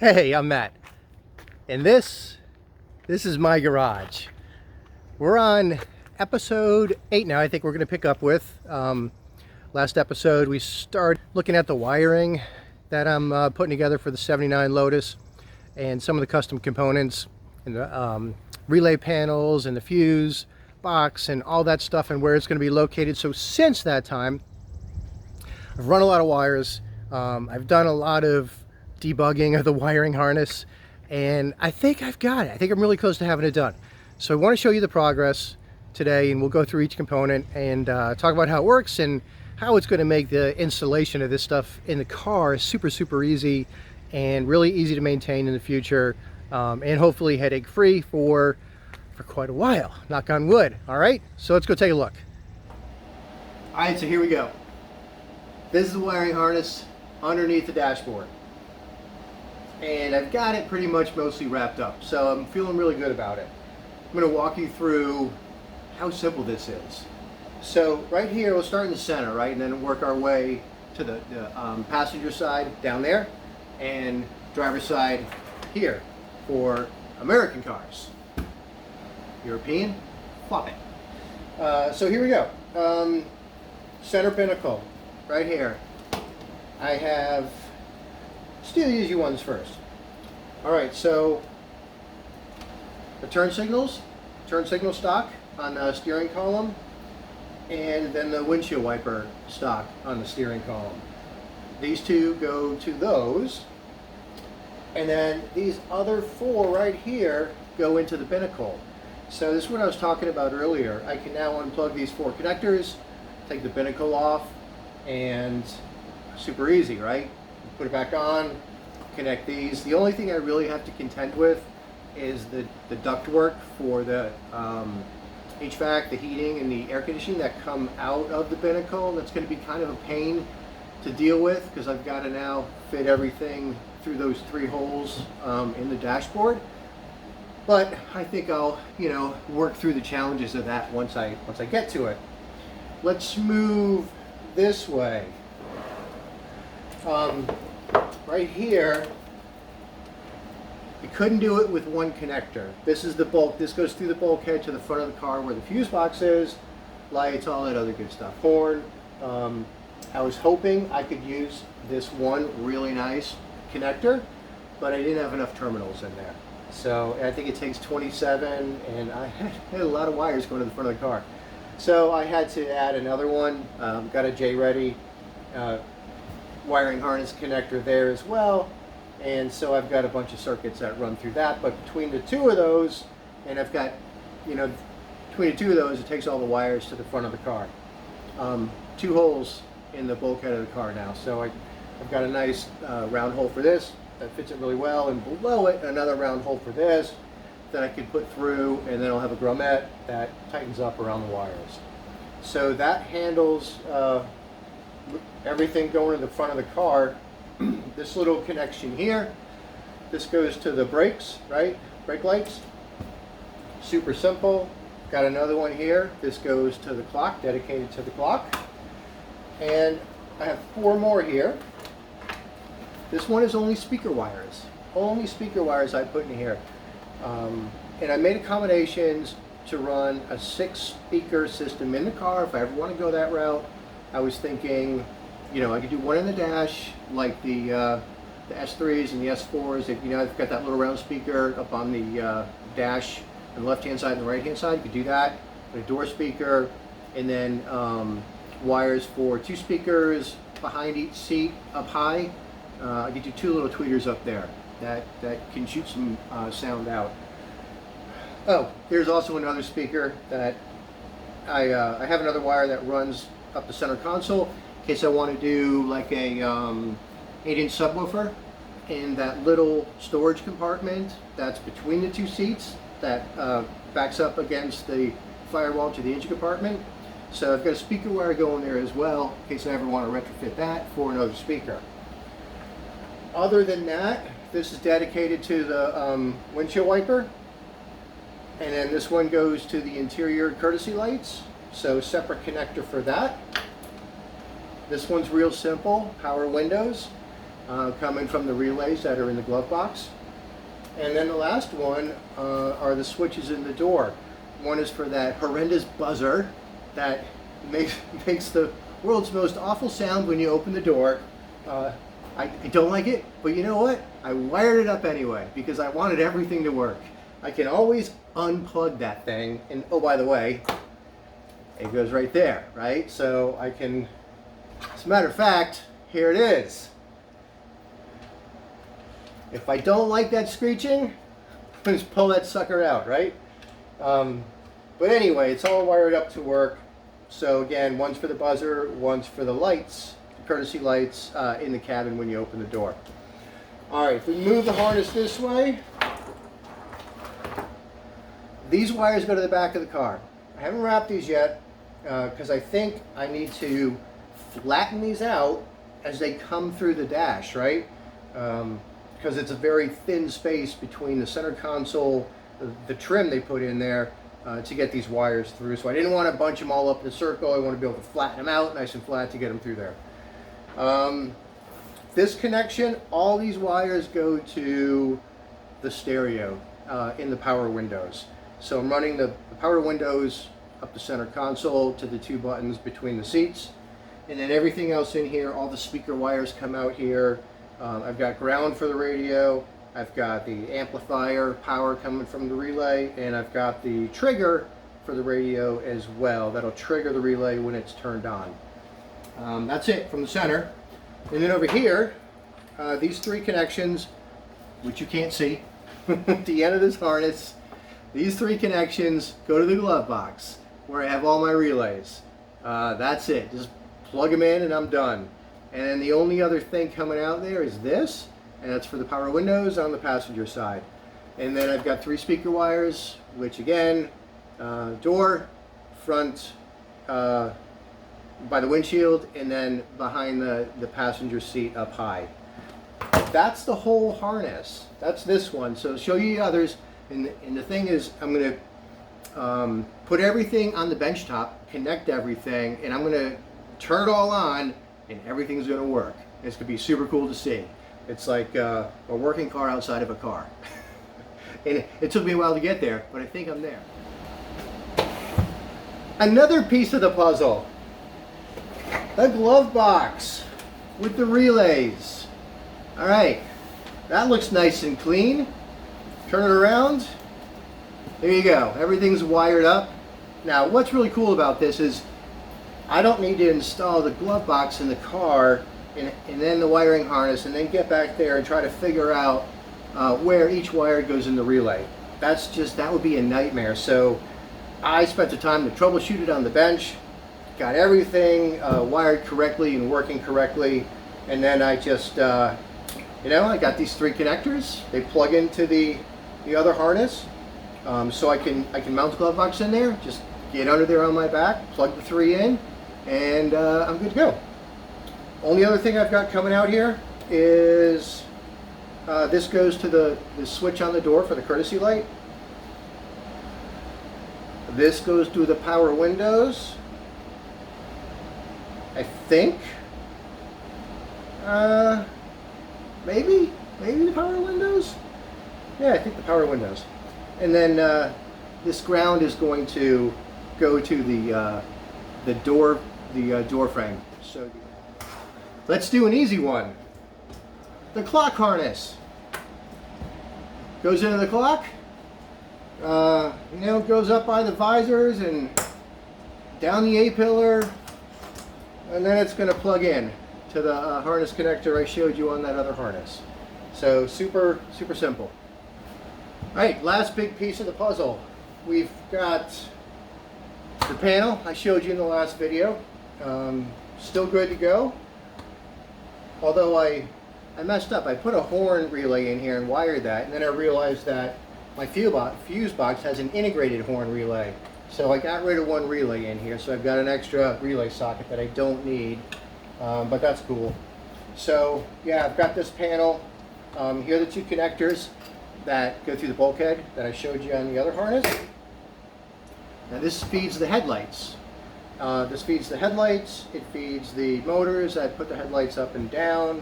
Hey, I'm Matt, and this is my garage. We're on episode 8 now. I think we're going to pick up with last episode. We started looking at the wiring that I'm putting together for the 79 Lotus and some of the custom components and the relay panels and the fuse box and all that stuff and where it's going to be located. So since that time, I've run a lot of wires. I've done a lot of debugging of the wiring harness, and I think I've got it. I think I'm really close to having it done. So I want to show you the progress today, and we'll go through each component and talk about how it works and how it's going to make the installation of this stuff in the car super easy and really easy to maintain in the future, and hopefully headache free for quite a while, knock on wood. All right, so let's go take a look. All right, so here we go. This is the wiring harness underneath the dashboard, and I've got it pretty much mostly wrapped up, so I'm feeling really good about it. I'm going to walk you through how simple this is. So right here, we'll start in the center, right, and then work our way to the passenger side down there and driver's side here for American cars. European, flop it. So here we go. Center pinnacle right here. I have, let's do the easy ones first. All right, so the turn signal stock on the steering column, and then the windshield wiper stock on the steering column. These two go to those, and then these other four right here go into the pinnacle. So this is what I was talking about earlier. I can now unplug these four connectors, take the pinnacle off, and super easy, right? Put it back on, connect these. The only thing I really have to contend with is the ductwork for the HVAC, the heating, and the air conditioning that come out of the pinnacle. That's going to be kind of a pain to deal with because I've got to now fit everything through those three holes in the dashboard. But I think I'll, work through the challenges of that once I get to it. Let's move this way. Right here, you couldn't do it with one connector. This is the bulk. This goes through the bulkhead to the front of the car where the fuse box is, lights, all that other good stuff. Horn. I was hoping I could use this one really nice connector, but I didn't have enough terminals in there. So I think it takes 27, and I had a lot of wires going to the front of the car. So I had to add another one. Got a J-Ready wiring harness connector there as well, and so I've got a bunch of circuits that run through that. But between the two of those, and I've got, between the two of those, it takes all the wires to the front of the car. Two holes in the bulkhead of the car now, so I've got a nice round hole for this that fits it really well, and below it another round hole for this that I could put through, and then I'll have a grommet that tightens up around the wires. So that handles everything going to the front of the car. This little connection here, this goes to the brakes, right? Brake lights. Super simple. Got another one here. This goes to the clock, dedicated to the clock. And I have four more here. This one is only speaker wires. Only speaker wires I put in here. And I made accommodations to run a 6-speaker system in the car if I ever want to go that route. I was thinking, I could do one in the dash, like the S3s and the S4s. I've got that little round speaker up on the dash on the left-hand side and the right-hand side. You could do that. A door speaker, and then wires for 2 speakers behind each seat up high. I could do 2 little tweeters up there that can shoot some sound out. Oh, there's also another speaker that I have another wire that runs up the center console in case I want to do like a 8-inch subwoofer in that little storage compartment that's between the 2 seats that backs up against the firewall to the engine compartment. So I've got a speaker wire going there as well in case I ever want to retrofit that for another speaker. Other than that, this is dedicated to the windshield wiper, and then this one goes to the interior courtesy lights, so separate connector for that. This one's real simple, power windows, coming from the relays that are in the glove box. And then the last one are the switches in the door. One is for that horrendous buzzer that makes the world's most awful sound when you open the door. I don't like it, but you know what? I wired it up anyway because I wanted everything to work. I can always unplug that thing, and oh, by the way, it goes right there, right? So I can, as a matter of fact, here it is. If I don't like that screeching, just pull that sucker out, right? But anyway, it's all wired up to work. So again, one's for the buzzer, one's for the lights, courtesy lights in the cabin when you open the door. All right, if we move the harness this way, these wires go to the back of the car. I haven't wrapped these yet because I think I need to flatten these out as they come through the dash, right? Because it's a very thin space between the center console, the trim they put in there to get these wires through. So I didn't want to bunch them all up in a circle. I want to be able to flatten them out nice and flat to get them through there. This connection, all these wires go to the stereo in the power windows. So I'm running the power windows up the center console to the two buttons between the seats. And then everything else in here, all the speaker wires come out here. I've got ground for the radio. I've got the amplifier power coming from the relay, and I've got the trigger for the radio as well. That'll trigger the relay when it's turned on. That's it from the center. And then over here, these three connections, which you can't see, at the end of this harness, these three connections go to the glove box where I have all my relays. That's it. Just plug them in and I'm done. And then the only other thing coming out there is this, and that's for the power windows on the passenger side. And then I've got three speaker wires, which again, door, front, by the windshield, and then behind the passenger seat up high. That's the whole harness. That's this one. So to show you the others, and the thing is, I'm going to put everything on the bench top, connect everything, and I'm going to turn it all on, and everything's going to work. It's going to be super cool to see. It's like a working car outside of a car. And it took me a while to get there, but I think I'm there. Another piece of the puzzle. The glove box with the relays. All right, that looks nice and clean. Turn it around. There you go. Everything's wired up. Now, what's really cool about this is I don't need to install the glove box in the car and then the wiring harness and then get back there and try to figure out where each wire goes in the relay. That would be a nightmare. So I spent the time to troubleshoot it on the bench, got everything wired correctly and working correctly, and then I just, I got these three connectors. They plug into the other harness, so I can mount the glove box in there, just get under there on my back, plug the three in, and I'm good to go. Only other thing I've got coming out here is this goes to the switch on the door for the courtesy light. This goes to the power windows, I think. Maybe the power windows? Yeah, I think the power windows. And then this ground is going to go to the door frame. So let's do an easy one. The clock harness goes into the clock. Goes up by the visors and down the A-pillar, and then it's going to plug in to the harness connector I showed you on that other harness. So super simple. All right, last big piece of the puzzle. We've got the panel I showed you in the last video. Still good to go. Although I messed up. I put a horn relay in here and wired that, and then I realized that my fuse box has an integrated horn relay. So I got rid of one relay in here, so I've got an extra relay socket that I don't need, but that's cool. So yeah, I've got this panel. Here are the two connectors that go through the bulkhead that I showed you on the other harness. Now this feeds the headlights. It feeds the motors that put the headlights up and down,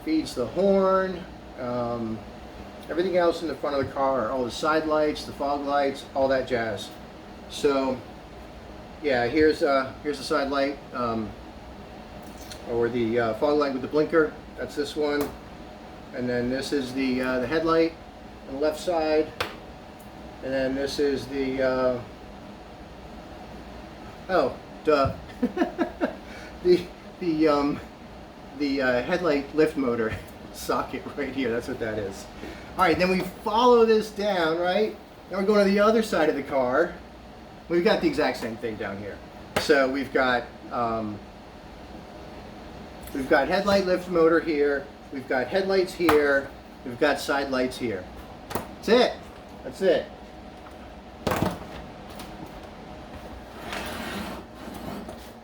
feeds the horn. Everything else in the front of the car, all the side lights, the fog lights, all that jazz. So yeah, here's the side light, or the fog light with the blinker. That's this one. And then this is the headlight on the left side. And then this is the oh, duh. the headlight lift motor socket right here. That's what that is. All right, then we follow this down, right? Now we're going to the other side of the car. We've got the exact same thing down here. So we've got headlight lift motor here. We've got headlights here. We've got side lights here. That's it. That's it.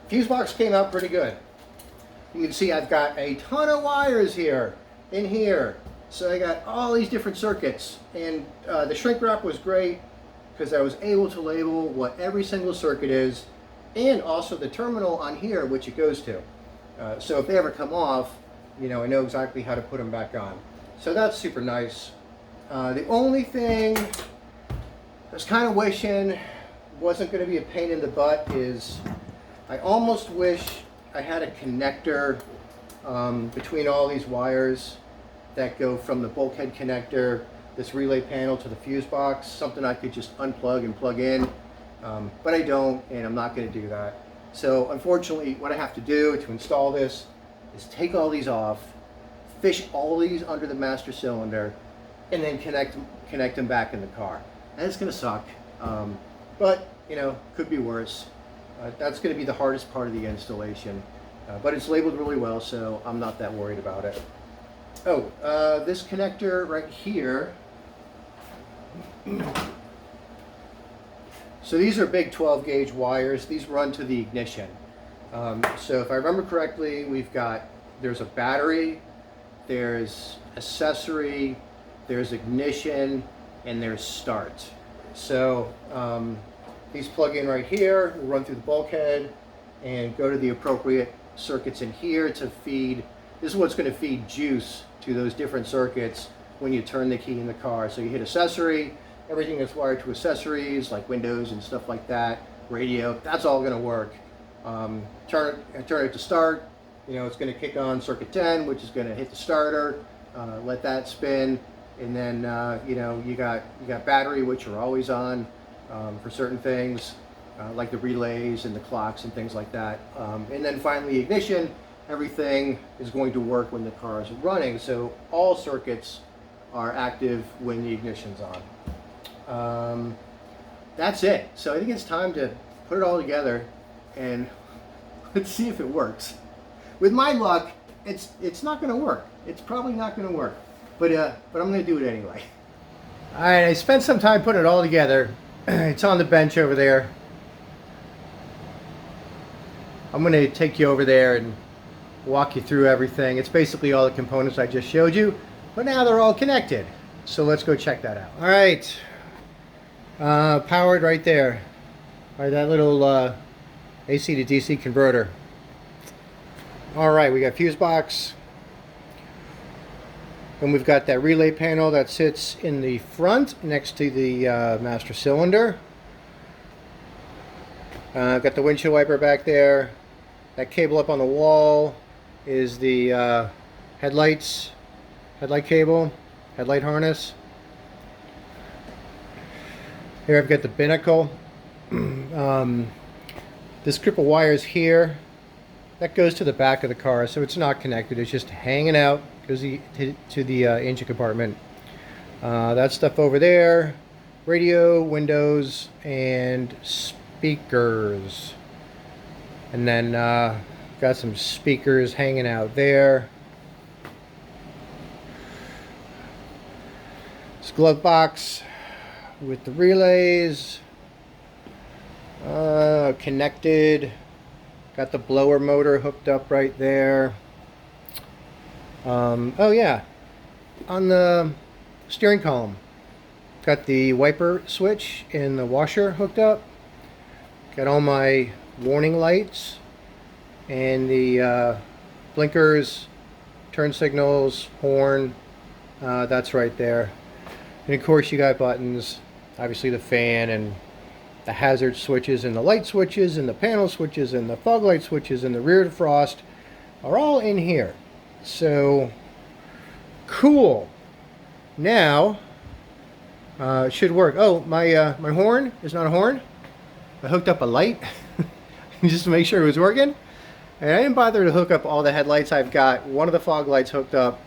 Fuse box came out pretty good. You can see I've got a ton of wires here, in here. So I got all these different circuits, and the shrink wrap was great because I was able to label what every single circuit is, and also the terminal on here which it goes to. So if they ever come off, you know, I know exactly how to put them back on. So that's super nice. The only thing I was kind of wishing wasn't going to be a pain in the butt is I almost wish I had a connector between all these wires that go from the bulkhead connector, this relay panel, to the fuse box, something I could just unplug and plug in, but I don't, and I'm not going to do that. So unfortunately, what I have to do to install this is take all these off, fish all these under the master cylinder, and then connect them back in the car. And it's going to suck, but you know, could be worse. That's going to be the hardest part of the installation, but it's labeled really well, so I'm not that worried about it. Oh, this connector right here. So these are big 12 gauge wires. These run to the ignition. So if I remember correctly, there's a battery, there's accessory, there's ignition, and there's start. So these plug in right here, will run through the bulkhead and go to the appropriate circuits in here to feed. This is what's going to feed juice to those different circuits when you turn the key in the car. So you hit accessory, everything that's wired to accessories like windows and stuff like that, radio, that's all going to work. Turn it to start, you know, it's going to kick on circuit 10, which is going to hit the starter, let that spin, and then you know, you got battery, which are always on for certain things, like the relays and the clocks and things like that. And then finally ignition, everything is going to work when the car is running. So all circuits are active when the ignition's on. That's it. So I think it's time to put it all together and let's see if it works. With my luck, it's not going to work. It's probably not going to work, but I'm going to do it anyway. All right, I spent some time putting it all together. It's on the bench over there. I'm going to take you over there and walk you through everything. It's basically all the components I just showed you, but now they're all connected. So let's go check that out. All right, powered right there by that little AC to DC converter. All right, we got fuse box, and we've got that relay panel that sits in the front next to the master cylinder. Got the windshield wiper back there. That cable up on the wall is the headlight cable, headlight harness. Here I've got the binnacle. This grip of wires here, that goes to the back of the car, so it's not connected. It's just hanging out, goes to the engine compartment. That stuff over there, radio, windows, and speakers. And then got some speakers hanging out there. This glove box with the relays, connected. Got the blower motor hooked up right there. Oh yeah, on the steering column, got the wiper switch and the washer hooked up. Got all my warning lights and the blinkers, turn signals, horn, that's right there. And of course you got buttons, obviously the fan and the hazard switches and the light switches and the panel switches and the fog light switches and the rear defrost are all in here. So cool. Now it should work. Oh, my horn is not a horn. I hooked up a light just to make sure it was working. And I didn't bother to hook up all the headlights. I've got one of the fog lights hooked up.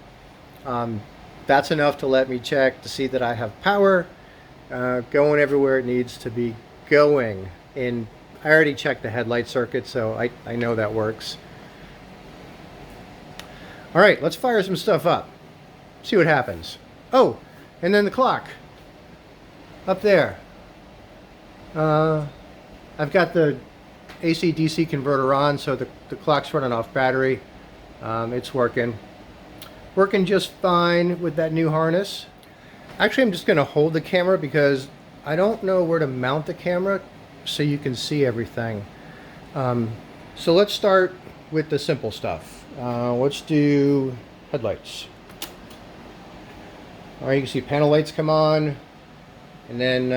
That's enough to let me check to see that I have power going everywhere it needs to be going. And I already checked the headlight circuit, so I know that works. All right, let's fire some stuff up. See what happens. Oh, and then the clock up there. I've got the AC-DC converter on, so the clock's running off battery. It's working just fine with that new harness. Actually, I'm just going to hold the camera because I don't know where to mount the camera so you can see everything. So let's start with the simple stuff. Let's do headlights. All right, you can see panel lights come on, and then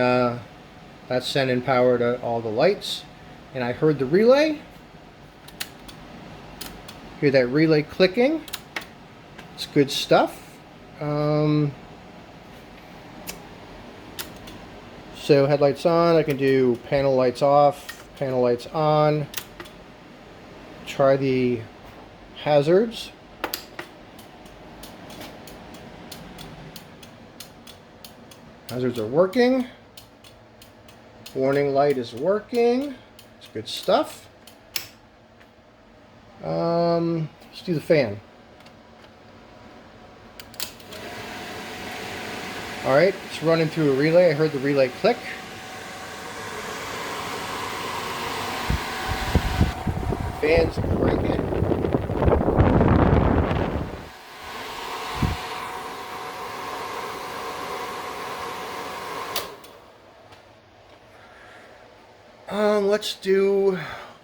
that's sending power to all the lights. And I heard the relay. Hear that relay clicking. It's good stuff. So headlights on. I can do panel lights off, panel lights on. Try the hazards. Hazards are working. Warning light is working. It's good stuff. Let's do the fan. All right, it's running through a relay. I heard the relay click. Fan's cranking. Let's do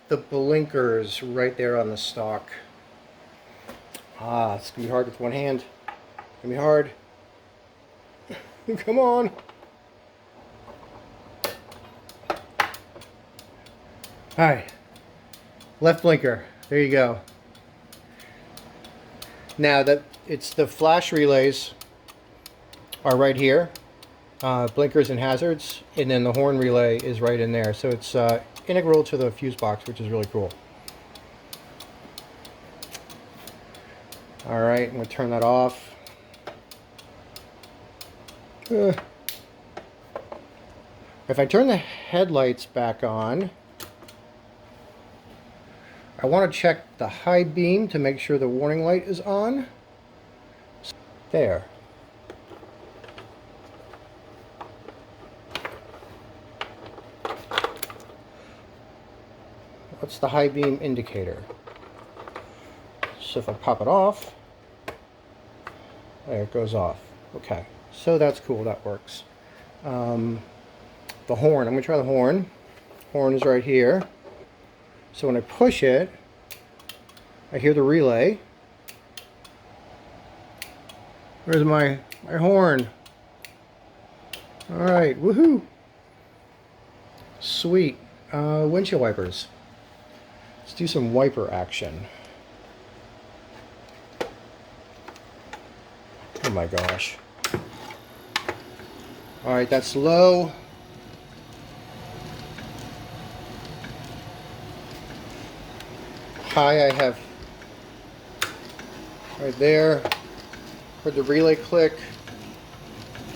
the blinkers right there on the stalk. It's gonna be hard with one hand. It's gonna be hard. Come on. Alright. Left blinker. There you go. Now that it's the flash relays are right here. Blinkers and hazards, and then the horn relay is right in there. So it's integral to the fuse box, which is really cool. All right, I'm going to turn that off. If I turn the headlights back on, I want to check the high beam to make sure the warning light is on. There. What's the high beam indicator? So if I pop it off, there it goes off. Okay, so that's cool, that works. The horn, I'm going to try the horn. Horn is right here. So when I push it, I hear the relay. Where's my horn? Alright, woohoo! Sweet. Windshield wipers. Let's do some wiper action. Oh my gosh. Alright, that's low. High I have right there. Heard the relay click.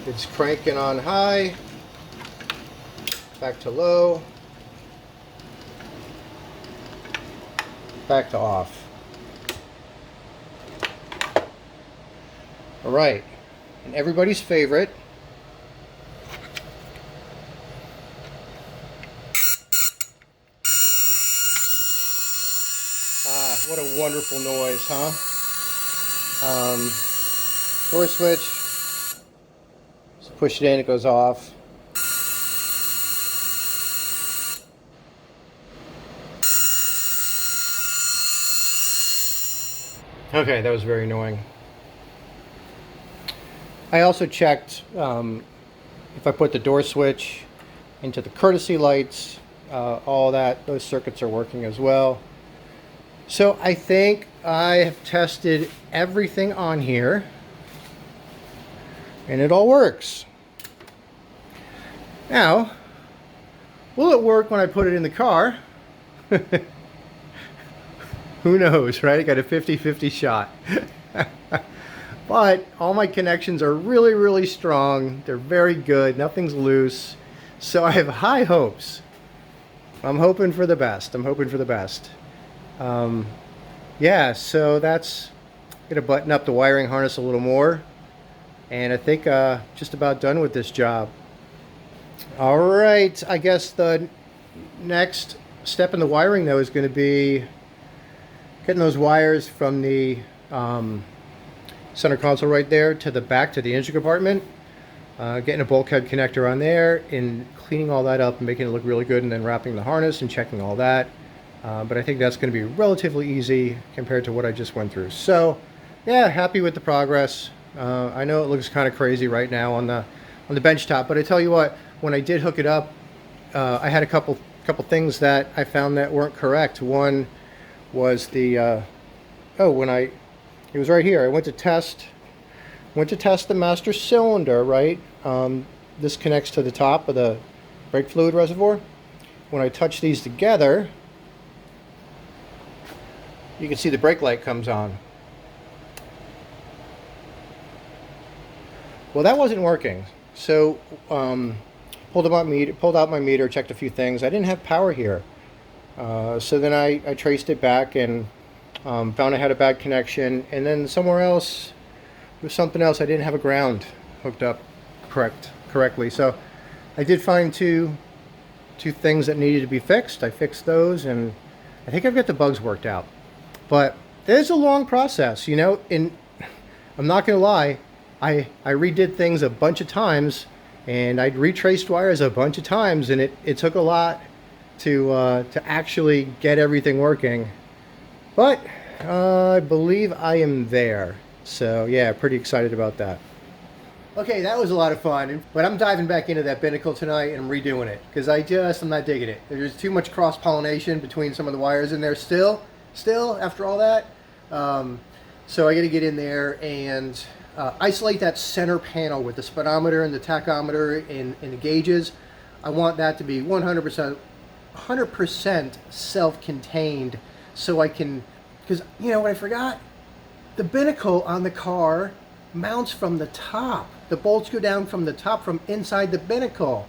It's cranking on high. Back to low. Back to off. Alright, and everybody's favorite. What a wonderful noise, huh? Door switch. So push it in, it goes off. Okay, that was very annoying. I also checked if I put the door switch into the courtesy lights, all that, those circuits are working as well. So I think I have tested everything on here and it all works. Now, will it work when I put it in the car? Who knows, right? I got a 50-50 shot. But all my connections are really, really strong. They're very good. Nothing's loose. So I have high hopes. I'm hoping for the best. I'm hoping for the best. Yeah, so that's going to button up the wiring harness a little more. And I think just about done with this job. All right, I guess the next step in the wiring, though, is going to be getting those wires from the center console right there to the back to the engine compartment, getting a bulkhead connector on there and cleaning all that up and making it look really good, and then wrapping the harness and checking all that. But I think that's going to be relatively easy compared to what I just went through. So yeah, happy with the progress. I know it looks kind of crazy right now on the bench top, but I tell you what, when I did hook it up, I had a couple things that I found that weren't correct. One was the it was right here. I went to test the master cylinder, right? This connects to the top of the brake fluid reservoir. When I touch these together, you can see the brake light comes on. Well, that wasn't working. So pulled out my meter, checked a few things. I didn't have power here. So then I traced it back and found I had a bad connection, and then somewhere else there was something else. I didn't have a ground hooked up correctly. So I did find two things that needed to be fixed. I fixed those, and I think I've got the bugs worked out. But it's a long process, you know, and I'm not gonna lie, I redid things a bunch of times, and I retraced wires a bunch of times, and it took a lot to actually get everything working. But I believe I am there. So yeah, pretty excited about that. Okay, that was a lot of fun, but I'm diving back into that binnacle tonight and I'm redoing it because I'm not digging it. There's too much cross-pollination between some of the wires in there still after all that. So I got to get in there and isolate that center panel with the speedometer and the tachometer and the gauges. I want that to be 100% self-contained, so I can, because you know what I forgot? The binnacle on the car mounts from the top. The bolts go down from the top, from inside the binnacle.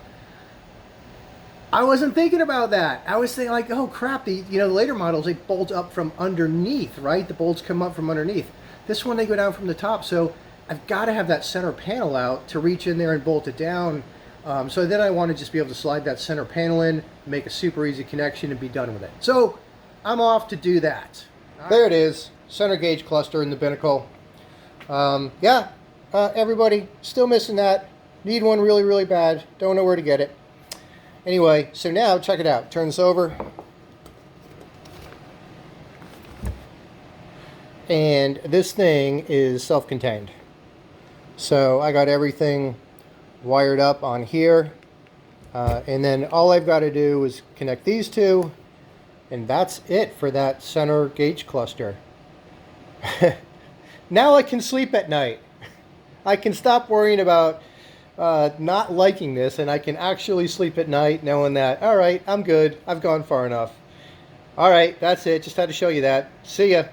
I wasn't thinking about that. I was thinking like, oh crap, the later models, they bolt up from underneath, right? The bolts come up from underneath. This one, they go down from the top, so I've got to have that center panel out to reach in there and bolt it down. So then I want to just be able to slide that center panel in, make a super easy connection, and be done with it. So I'm off to do that. There it is, center gauge cluster in the binnacle. Everybody, still missing that. Need one really, really bad. Don't know where to get it. Anyway, so now check it out. Turn this over. And this thing is self-contained. So I got everything wired up on here. And then all I've got to do is connect these two. And that's it for that center gauge cluster. Now I can sleep at night. I can stop worrying about not liking this, and I can actually sleep at night knowing that, all right, I'm good. I've gone far enough. All right, that's it. Just had to show you that. See ya.